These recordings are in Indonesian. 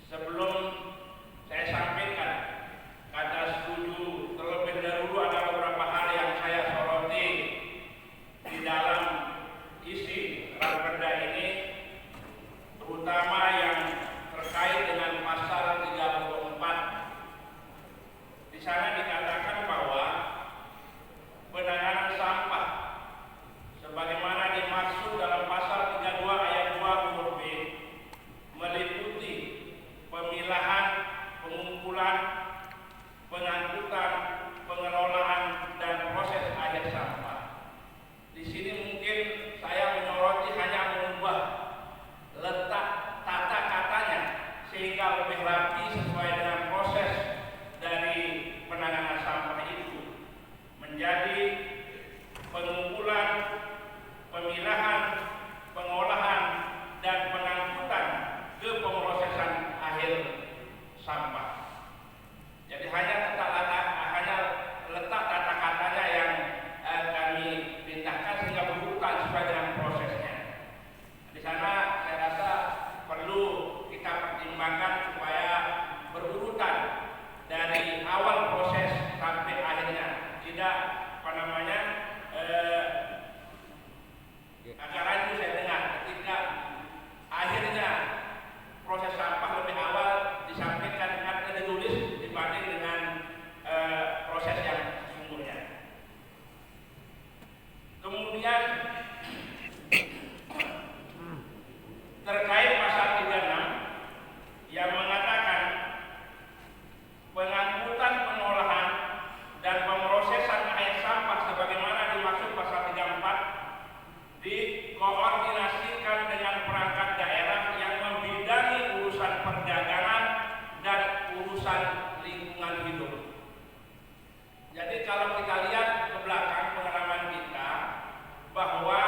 Sebelum saya sampaikan kata setuju, terlebih dahulu ada beberapa hal yang saya soroti di dalam isi Raperda ini, terutama yang terkait dengan pasal 34. Di sana dikatakan bahwa penanganan sampah sebagaimana dimaksud dalam pasal 32 ayat 2 huruf B meliputi pemilahan, pengumpulan, pengangkutan, pengelolaan, dan proses akhir sampah. Di sini mungkin saya menyoroti hanya mengubah letak tata katanya sehingga lebih rapi sesuai dengan proses dari penanganan sampah itu menjadi pengumpulan, pemilahan, pengolahan, dan pengangkutan ke pemrosesan akhir sampah. Jadi hanya letak kata katanya yang kami pindahkan sehingga berurutan sesuai dengan prosesnya. Di sana saya rasa perlu kita pertimbangkan supaya berurutan dari awal proses sampai akhirnya, tidak agak rancu saya dengar ketika akhirnya proses sampah lebih awal disampaikan atau ditulis dibanding dengan proses yang sesungguhnya. Kemudian terkait pasal 36 yang mengatakan pengangkutan, pengolahan, dan pemrosesan air sampah sebagaimana dimaksud pasal 34 dikoordinasikan dengan perangkat daerah yang membidangi urusan perdagangan dan urusan lingkungan hidup. Jadi kalau kita lihat ke belakang pengalaman kita bahwa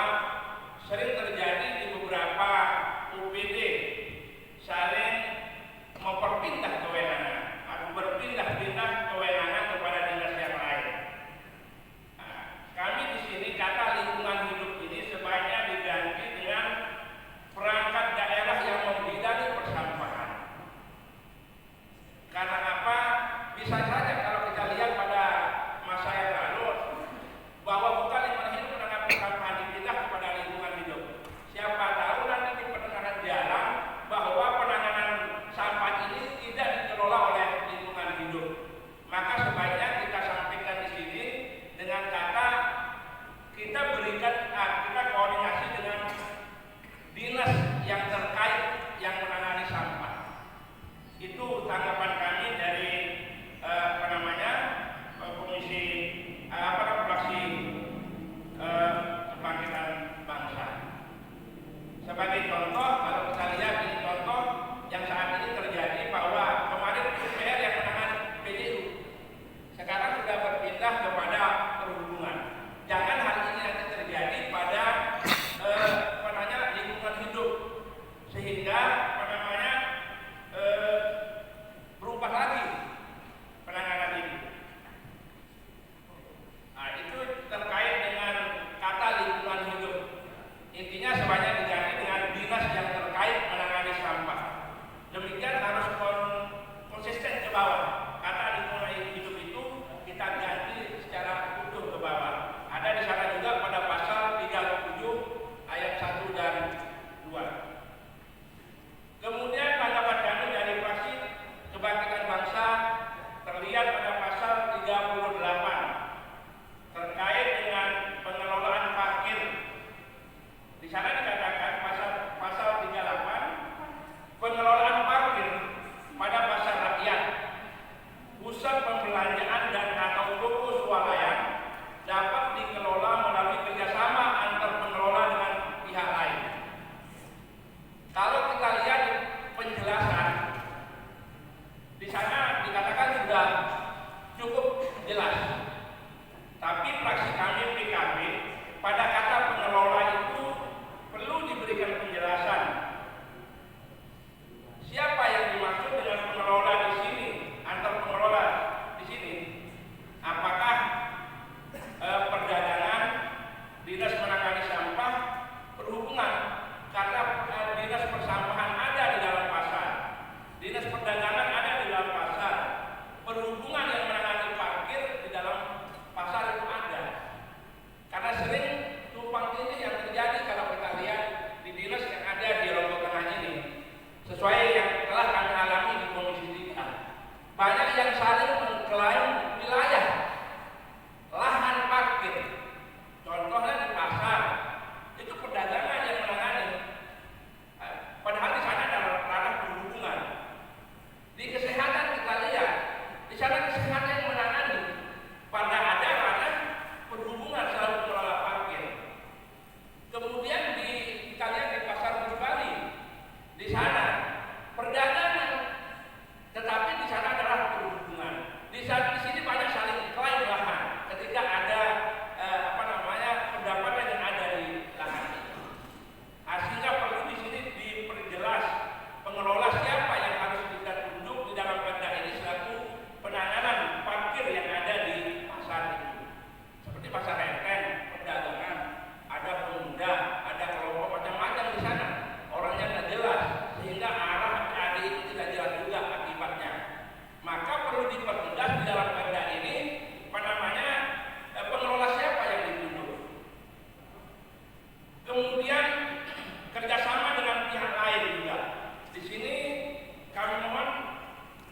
sering terjadi di beberapa UPD saling memperpindah kewenangan atau berpindah-pindah kewenangan kepada dinas yang lain. Nah, kami di sini kata lingkungan hidup ini sebaiknya diganti dengan perangkat daerah yang membidangi persampahan. Karena apa? Bisa saja kalau kita lihat pada masa yang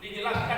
dijelaskan